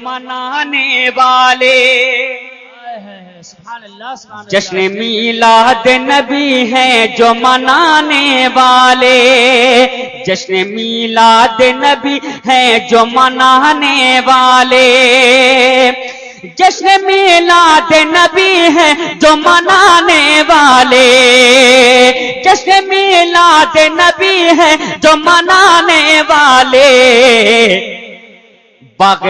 منانے والے، جشن میلاد نبی ہیں جو منانے والے، جشن میلاد نبی ہیں جو منانے والے، جشن میلاد نبی ہیں جو منانے والے، جشن میلاد نبی ہیں جو منانے والے، باغ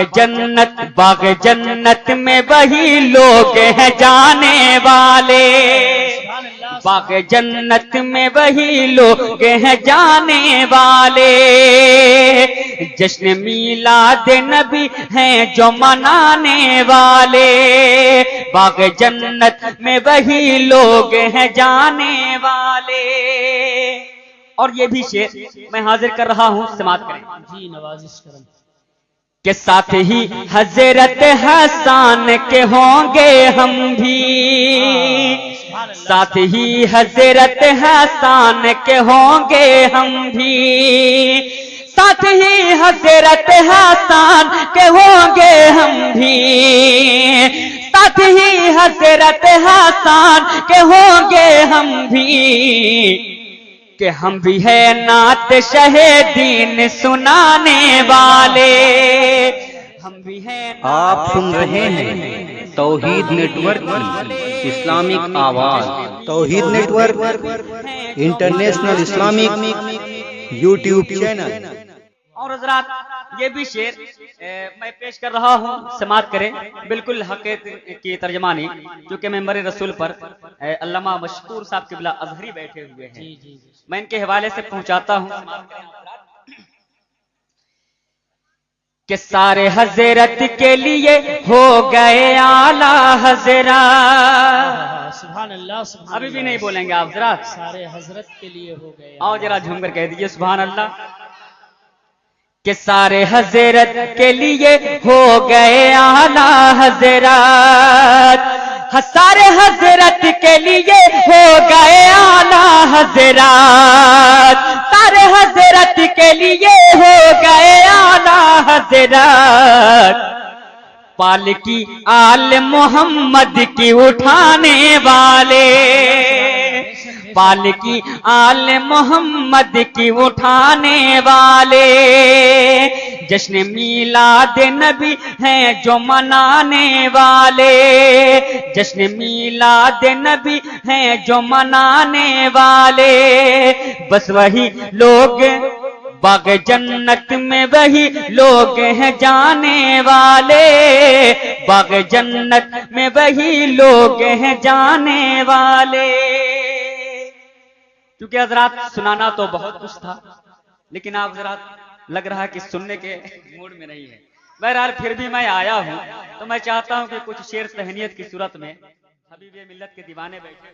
جنت میں وہی لوگ ہیں جانے والے، باغ جنت میں وہی لوگ ہیں جانے والے، جشن میلاد نبی ہیں جو منانے والے، باغ جنت میں وہی لوگ ہیں جانے والے۔ اور یہ بھی شعر میں حاضر کر رہا ہوں، سماعت کریں جی، نوازش کریں کہ ساتھ ہی حضرت حسان کے ہوں گے ہم بھی، ساتھ ہی حضرت حسان کے ہوں گے ہم بھی، ساتھ ہی حضرت حسان کے ہوں گے ہم بھی، ساتھ ہی حضرت حسان کے ہوں گے ہم بھی، کہ ہم بھی ہیں نعت شہ دین سنانے والے، ہم بھی ہیں۔ آپ سن رہے ہیں توحید نیٹ ورک کی اسلامک آواز، Tawheed network international Islamic YouTube channel. اور حضرات یہ بھی شعر میں پیش کر رہا ہوں، سماعت کریں، بالکل حق کی ترجمانی، کیونکہ ممبر رسول پر علامہ مشکور صاحب قبلہ ازہری بیٹھے ہوئے ہیں، میں ان کے حوالے سے پہنچاتا ہوں کہ سارے حضرت کے لیے ہو گئے اعلیٰ حضرات، سبحان اللہ، سبحان ابھی بھی نہیں بولیں گے آپ حضرات، سارے حضرت کے لیے ہو گئے، آؤ ذرا جھوم کر کہہ دیجئے سبحان اللہ، کہ سارے حضرت کے لیے ہو گئے اعلیٰ حضرات، سارے حضرت کے لیے ہو گئے اعلیٰ حضرات، سارے حضرت کے لیے ہو گئے اعلیٰ حضرات، پالکی آل محمد کی اٹھانے والے، پالکی آل محمد کی اٹھانے والے، جشن میلاد نبی ہیں جو منانے والے، جشن میلاد نبی ہیں جو منانے والے، بس وہی لوگ باغ جنت میں وہی لوگ ہیں جانے والے، باغ جنت میں وہی لوگ ہیں جانے والے۔ کیونکہ حضرات سنانا تو بہت کچھ تھا، لیکن آپ حضرات لگ رہا ہے کہ سننے کے موڈ میں نہیں ہے، بہرحال پھر بھی میں آیا ہوں تو میں چاہتا ہوں کہ کچھ شعر تہنیت کی صورت میں حبیب ملت کے دیوانے بیٹھے